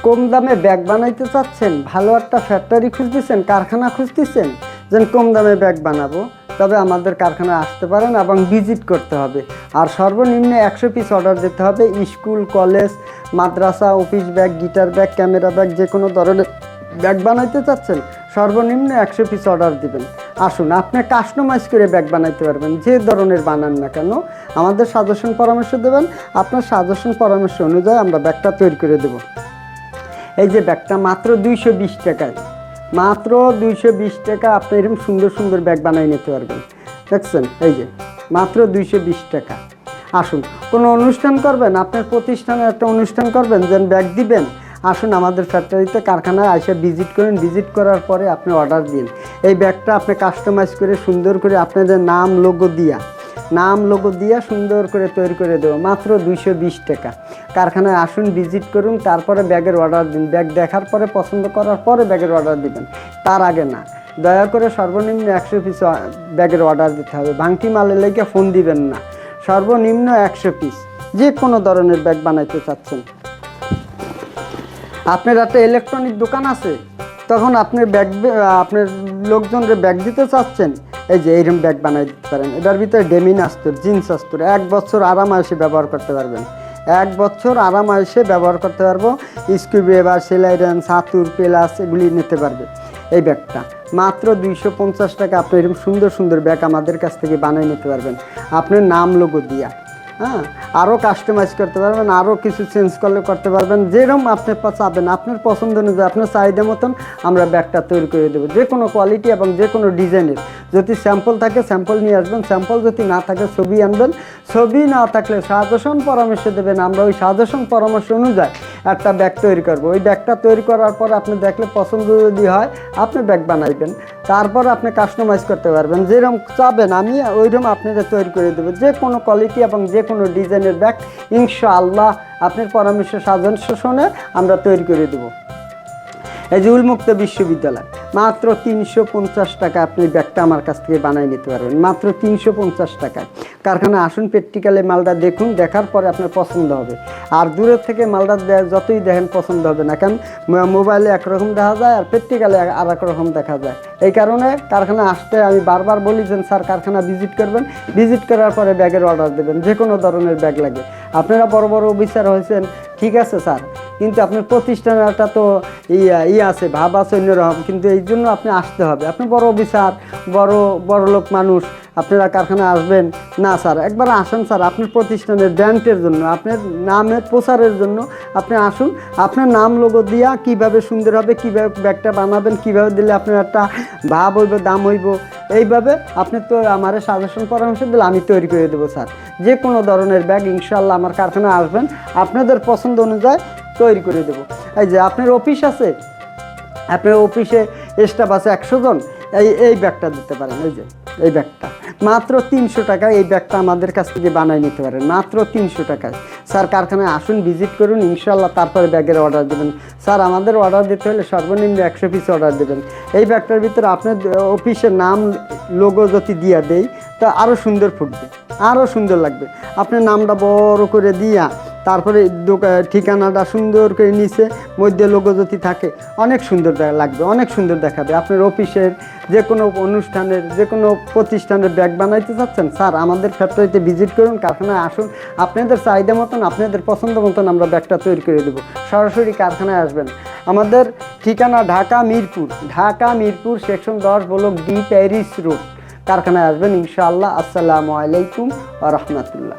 কম দামে ব্যাগ বানাইতে চাচ্ছেন, ভালো একটা ফ্যাক্টরি খুঁজতেছেন, কারখানা খুঁজতেছেন, যেন কম দামে ব্যাগ বানাবো, তবে আমাদের কারখানায় আসতে পারেন এবং ভিজিট করতে হবে। আর সর্বনিম্ন 100 পিস অর্ডার দিতে হবে। স্কুল, কলেজ, মাদ্রাসা, office bag, guitar bag, camera bag, যে কোনো ধরনের ব্যাগ বানাইতে চাচ্ছেন সর্বনিম্ন 100 পিস অর্ডার দিবেন। আসুন, আপনি কাস্টমাইজ করে ব্যাগ বানাইতে পারবেন, যে ধরনের বানান না কেন আমাদের সাজেশন পরামর্শ দেবেন। আপনার সাজেশন পরামর্শ অনুযায়ী আমরা ব্যাগটা তৈরি করে দেব। এই যে ব্যাগটা মাত্র 220 টাকায়, মাত্র 220 টাকা আপনি এরকম সুন্দর সুন্দর ব্যাগ বানিয়ে নিতে পারবেন। দেখছেন, এই যে মাত্র 220 টাকা। আসুন, কোনো অনুষ্ঠান করবেন, আপনার প্রতিষ্ঠানে একটা অনুষ্ঠান করবেন, যেন ব্যাগ দিবেন, আসুন আমাদের ফ্যাক্টরিতে, কারখানায় এসে ভিজিট করেন। ভিজিট করার পরে আপনি অর্ডার দিন। এই ব্যাগটা আপনি কাস্টমাইজ করে সুন্দর করে আপনাদের নাম লোগো দিয়া সুন্দর করে তৈরি করে দেবো মাত্র 220 টাকা। কারখানায় আসুন, ভিজিট করুন, তারপরে ব্যাগের অর্ডার দিন। ব্যাগ দেখার পরে পছন্দ করার পরে ব্যাগের অর্ডার দিবেন, তার আগে না। দয়া করে সর্বনিম্ন 100 পিস ব্যাগের অর্ডার দিতে হবে। ভাঙটি মালের লেগে ফোন দিবেন না। সর্বনিম্ন 100 পিস, যে কোনো ধরনের ব্যাগ বানাইতে চাচ্ছেন। আপনার একটা ইলেকট্রনিক দোকান আছে, তখন আপনার আপনার লোকজনকে ব্যাগ দিতে চাচ্ছেন, এই যে এইরকম ব্যাগ বানাই দিতে পারেন। এটার ভিতরে ডেমিন আস্তর, জিন্স আস্তর, 1 বছর আরামায়েসে ব্যবহার করতে পারবেন। 1 বছর আরামায়েসে ব্যবহার করতে পারবো। স্ক্রুড্রাইভার, সেলাইডেন, ছাতুর, পেলাস এগুলি নিতে পারবে। এই ব্যাগটা মাত্র 250 টাকা। আপনি এরকম সুন্দর সুন্দর ব্যাগ আমাদের কাছ থেকে বানিয়ে নিতে পারবেন, আপনার নাম লোগো দিয়া। হ্যাঁ, আরও কাস্টমাইজ করতে পারবেন, আরও কিছু চেঞ্জ করলে করতে পারবেন। যেরকম আপনি চাবেন, আপনার পছন্দ অনুযায়ী, আপনার চাহিদা মতন আমরা ব্যাগটা তৈরি করে দেবো, যে কোনো কোয়ালিটি এবং যে কোনো ডিজাইনের। যদি স্যাম্পল থাকে স্যাম্পল নিয়ে আসবেন, স্যাম্পল যদি না থাকে ছবি আনবেন, ছবি না থাকলে সাজেশন পরামর্শ দেবেন। আমরা ওই সাজেশন পরামর্শ অনুযায়ী একটা ব্যাগ তৈরি করবো। ওই ব্যাগটা তৈরি করার পর আপনি দেখলে পছন্দ যদি হয় আপনি ব্যাগ বানাইবেন, তারপর আপনি কাস্টমাইজ করতে পারবেন। যেরকম চাবেন আমি ওইরকম আপনাদের তৈরি করে দেবো, যে কোনো কোয়ালিটি এবং যে কোনো ডিজাইনের ব্যাগ ইনশাআল্লাহ আপনার পরামর্শ সাজেশনে আমরা তৈরি করে দেবো। এই যে উন্মুক্ত বিশ্ববিদ্যালয়, মাত্র 350 টাকা আপনি ব্যাগটা আমার কাছ থেকে বানিয়ে নিতে পারবেন, মাত্র 350 টাকায়। কারখানায় আসুন, প্র্যাকটিক্যালি মালটা দেখুন, দেখার পরে আপনার পছন্দ হবে। আর দূরের থেকে মালটা যতই দেখেন পছন্দ হবে না, কারণ মোবাইলে একরকম দেখা যায় আর প্র্যাকটিক্যালি আর এক রকম দেখা যায়। এই কারণে কারখানা আসতে আমি বারবার বলি যে স্যার কারখানা ভিজিট করবেন, ভিজিট করার পরে ব্যাগের অর্ডার দেবেন, যে কোনো ধরনের ব্যাগ লাগে। আপনারা বড় বড় অফিসার হয়েছেন, ঠিক আছে স্যার, কিন্তু আপনার প্রতিষ্ঠানের একটা তো আছে, ভাব আছে অন্যরকম, কিন্তু এই জন্য আপনি আসতে হবে। আপনি বড় অফিসার, বড় লোক মানুষ, আপনারা কারখানা আসবেন না স্যার, একবার আসেন স্যার, আপনার প্রতিষ্ঠানের ব্র্যান্ডের জন্য, আপনার নামের প্রচারের জন্য আপনি আসুন। আপনার নাম লোগো দিয়া কীভাবে সুন্দর হবে, কীভাবে ব্যাগটা বানাবেন, কীভাবে দিলে আপনার একটা ভাব হইব, দাম হইব, এইভাবে আপনি তো আমার সাজেশন পরামর্শ দিলে আমি তৈরি করে দেবো স্যার। যে কোনো ধরনের ব্যাগ ইনশাআল্লাহ আমার কারখানায় আসবেন, আপনাদের পছন্দ অনুযায়ী তৈরি করে দেবো। এই যে আপনার অফিস আছে, আপনার অফিসে স্টাফ আছে 100 জন, এই ব্যাগটা দিতে পারেন। এই যে এই ব্যাগটা মাত্র 300 টাকায়, এই ব্যাগটা আমাদের কাছ থেকে বানিয়ে নিতে পারেন মাত্র 300 টাকায়। স্যার কারখানায় আসুন, ভিজিট করুন, ইনশাআল্লাহ তারপরে ব্যাগের অর্ডার দেবেন। স্যার আমাদের অর্ডার দিতে হলে সর্বনিম্ন 100 পিস অর্ডার দেবেন। এই ব্যাগটার ভিতরে আপনার অফিসের নাম লোগো যদি দিয়া দেই তা আরও সুন্দর ফুটবে, আরও সুন্দর লাগবে। আপনার নামটা বড় করে দিয়া তারপরে ঠিকানাটা সুন্দর করে নিচে মধ্যে লোগো যদি থাকে অনেক সুন্দর লাগবে, অনেক সুন্দর দেখাবে। আপনার অফিসের যে কোনো অনুষ্ঠানের, যে কোনো প্রতিষ্ঠানের ব্যাগ বানাইতে চাচ্ছেন, স্যার আমাদের ফ্যাক্টরিতে ভিজিট করুন, কারখানায় আসুন, আপনাদের চাহিদা মতন, আপনাদের পছন্দ মতন আমরা ব্যাগটা তৈরি করে দেবো। সরাসরি কারখানায় আসবেন। আমাদের ঠিকানা Dhaka Mirpur section 10 block D, Paris road. কারখানায় আসবেন ইনশাআল্লাহ। আসসালামু আলাইকুম ওয়া রাহমাতুল্লাহ।